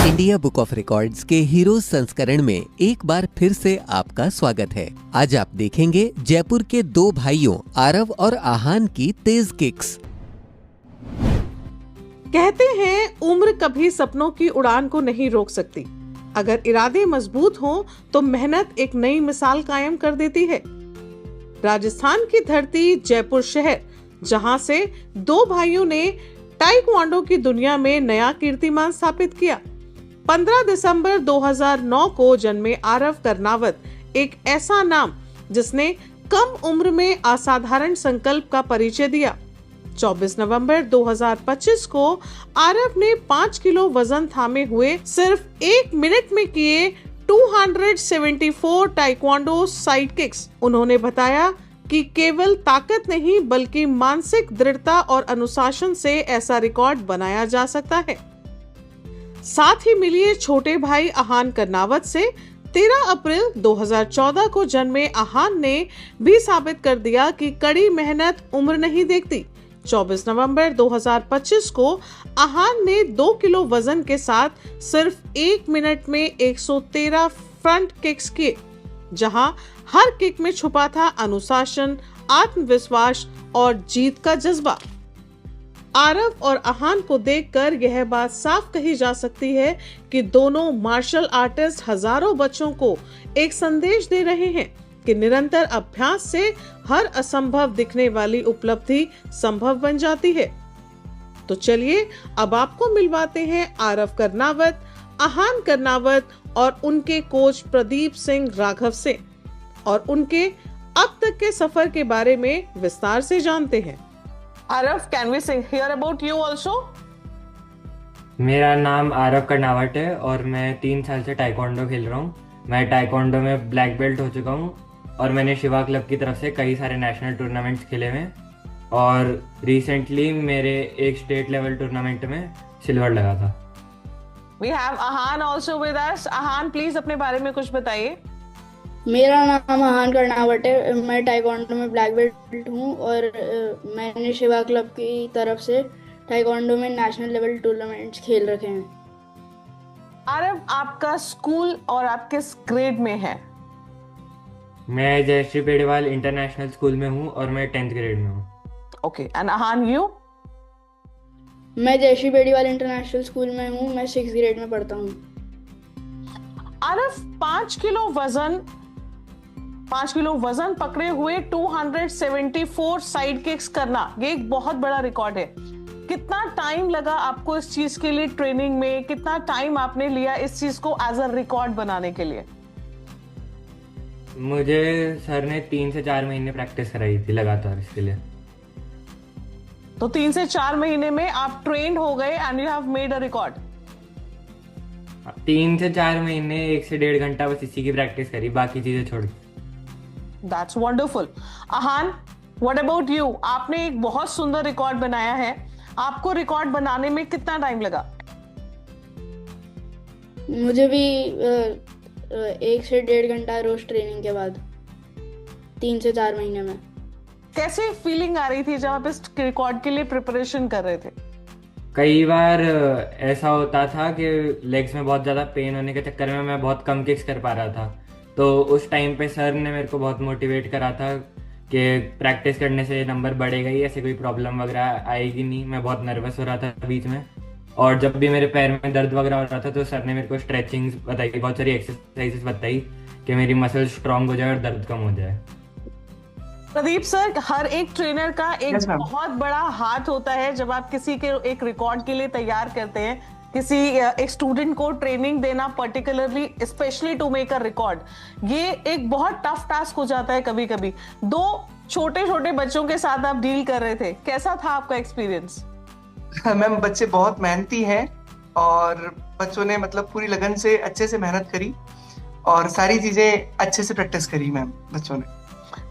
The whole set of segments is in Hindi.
इंडिया बुक ऑफ रिकॉर्ड्स के हीरोज संस्करण में एक बार फिर से आपका स्वागत है। आज आप देखेंगे जयपुर के दो भाइयों आरव और आहान की तेज किक्स। कहते हैं उम्र कभी सपनों की उड़ान को नहीं रोक सकती। अगर इरादे मजबूत हों तो मेहनत एक नई मिसाल कायम कर देती है। राजस्थान की धरती जयपुर शहर, जहां से दो भाइयों ने ताइक्वांडो की दुनिया में नया कीर्तिमान स्थापित किया। 15 दिसंबर 2009 को जन्मे आरव कर्नावत एक ऐसा नाम जिसने कम उम्र में असाधारण संकल्प का परिचय दिया। 24 नवंबर 2025 को आरव ने 5 किलो वजन थामे हुए सिर्फ 1 मिनट में किए 274 ताइक्वांडो साइड किक्स। उन्होंने बताया कि केवल ताकत नहीं बल्कि मानसिक दृढ़ता और अनुशासन से ऐसा रिकॉर्ड बनाया जा सकता है। साथ ही मिलिए छोटे भाई आहान कर्नावत से। 13 अप्रैल 2014 को जन्मे आहान ने भी साबित कर दिया कि कड़ी मेहनत उम्र नहीं देखती। 24 नवंबर 2025 को आहान ने 2 किलो वजन के साथ सिर्फ 1 मिनट में 113 फ्रंट किक्स किए, जहां हर किक में छुपा था अनुशासन, आत्मविश्वास और जीत का जज्बा। आरव और आहान को देखकर यह बात साफ कही जा सकती है कि दोनों मार्शल आर्टिस्ट हजारों बच्चों को एक संदेश दे रहे हैं कि निरंतर अभ्यास से हर असंभव दिखने वाली उपलब्धि संभव बन जाती है। तो चलिए अब आपको मिलवाते हैं आरव कर्नावत, आहान कर्नावत और उनके कोच प्रदीप सिंह राघव से, और उनके अब तक के सफर के बारे में विस्तार से जानते हैं। Aarav, can we hear about you also? मेरा नाम आरव कर्नावट है और मैं 3 साल से ताइक्वांडो खेल रहा हूँ। मैं ताइक्वांडो में ब्लैक बेल्ट हो चुका हूँ और मैंने शिवा क्लब की तरफ से कई सारे नेशनल टूर्नामेंट्स खेले हुए और रिसेंटली मेरे एक स्टेट लेवल टूर्नामेंट में सिल्वर लगा था। We have Ahan also with us. Ahan, please अपने बारे में कुछ बताइए। मेरा नाम आहान कर्नावट है। मैं ताइक्वांडो में ब्लैक बेल्ट हूँ और मैंने शिवा क्लब की तरफ से ताइक्वांडो में नेशनल लेवल टूर्नामेंट्स खेल रखे हैं। आरव, आपका स्कूल और आप किस ग्रेड में है? मैं जयश्री पेड़ीवाल इंटरनेशनल स्कूल में हूँ और मैं 10th ग्रेड में हूँ। Okay, and Aahan, you? मैं जयश्री पेड़ीवाल इंटरनेशनल स्कूल में हूँ। मैं 6th ग्रेड में पढ़ता हूँ। आरव, 5 किलो वजन पकड़े हुए 274 साइड किक्स करना, ये एक बहुत बड़ा रिकॉर्ड है। कितना टाइम लगा आपको इस चीज के लिए? ट्रेनिंग में कितना टाइम आपने लिया इस चीज को एज अ रिकॉर्ड बनाने के लिए? मुझे सर ने 3 से 4 महीने प्रैक्टिस कराई थी लगातार इसके लिए। तो 3 से 4 महीने में आप ट्रेंड हो गए and you have made a record. 3 से 4 महीने 1 से 1.5 घंटा बस इसी की प्रैक्टिस करी, बाकी चीजें छोड़ दी। That's wonderful. Ahaan, what about you? आपने एक बहुत सुंदर रिकॉर्ड बनाया है। आपको रिकॉर्ड बनाने में कितना टाइम लगा? मुझे भी 1 से 1.5 घंटा रोज ट्रेनिंग के बाद 3 से 4 महीने में। कैसे फीलिंग आ रही थी जब आप इस रिकॉर्ड के लिए प्रिपरेशन कर रहे थे? कई बार ऐसा होता था कि लेग्स में बहुत ज़्यादा पेन होने के चक्कर में मैं बहुत कम किक्स कर पा रहा था, तो उस टाइम पे सर ने मेरे को बहुत मोटिवेट करा था कि प्रैक्टिस करने से नंबर बढ़ेगा ही, ऐसे कोई प्रॉब्लम वगैरह आएगी नहीं। मैं बहुत नर्वस हो रहा था बीच में, और जब भी मेरे पैर में दर्द वगैरह हो रहा था तो सर ने मेरे को स्ट्रेचिंग्स बताई, बहुत सारी एक्सरसाइजेस बताई कि मेरी मसल स्ट्रांग हो जाए और दर्द कम हो जाए। प्रदीप सर, हर एक ट्रेनर का एक बहुत बड़ा हाथ होता है जब आप किसी के एक रिकॉर्ड के लिए तैयार करते हैं, किसी एक स्टूडेंट को ट्रेनिंग देना, particularly specially to make a record, ये एक बहुत टफ टास्क हो जाता है कभी कभी। 2 छोटे छोटे बच्चों के साथ आप डील कर रहे थे, कैसा था आपका एक्सपीरियंस? मैम, बच्चे बहुत मेहनती हैं और बच्चों ने मतलब पूरी लगन से अच्छे से मेहनत करी और सारी चीजें अच्छे से प्रैक्टिस करी मैम बच्चों ने।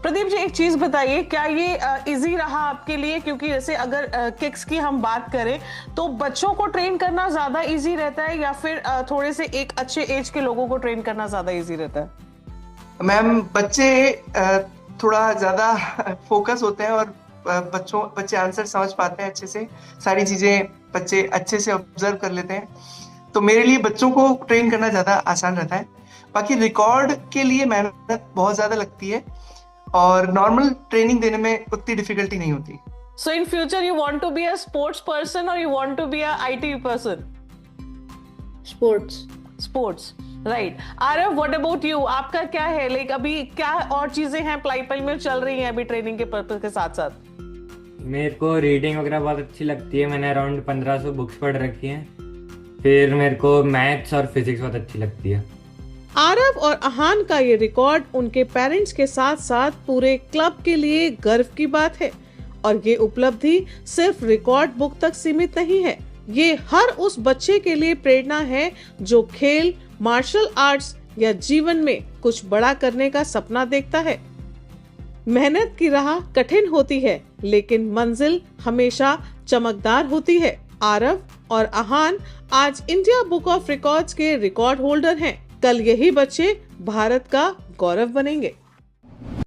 प्रदीप जी, एक चीज बताइए, क्या ये इजी रहा आपके लिए? क्योंकि जैसे अगर किक्स की हम बात करें तो बच्चों को ट्रेन करना ज्यादा इजी रहता है या फिर थोड़े से एक अच्छे एज के लोगों को ट्रेन करना ज्यादा इजी रहता है? मैम, बच्चे थोड़ा ज्यादा फोकस होते हैं और बच्चे आंसर समझ पाते हैं अच्छे से, सारी चीजें बच्चे अच्छे से ऑब्जर्व कर लेते हैं। तो मेरे लिए बच्चों को ट्रेन करना ज़्यादा आसान रहता है। बाकी रिकॉर्ड के लिए मेहनत बहुत ज़्यादा लगती है और नॉर्मल ट्रेनिंग देने में उतनी डिफिकल्टी नहीं होती। So in future you want to be a sports person or you want to be a IT person? Sports, right. Aarav, what about you? आपका क्या है? Like अभी क्या और चीजें हैं पाइपलाइन में चल रही हैं अभी ट्रेनिंग के पर्पस के साथ साथ? मेरे को रीडिंग वगैरह बहुत अच्छी लगती है। मैंने अराउंड 1500 बुक्स पढ़ रखी हैं। फिर मेरे को मैथ्स और फिजिक्स बहुत अच्छी लगती है। आरव और आहान का ये रिकॉर्ड उनके पेरेंट्स के साथ साथ पूरे क्लब के लिए गर्व की बात है। और ये उपलब्धि सिर्फ रिकॉर्ड बुक तक सीमित नहीं है, ये हर उस बच्चे के लिए प्रेरणा है जो खेल, मार्शल आर्ट्स या जीवन में कुछ बड़ा करने का सपना देखता है। मेहनत की राह कठिन होती है लेकिन मंजिल हमेशा चमकदार होती है। आरव और आहान आज इंडिया बुक ऑफ रिकॉर्ड्स के रिकॉर्ड होल्डर हैं। कल यही बच्चे भारत का गौरव बनेंगे।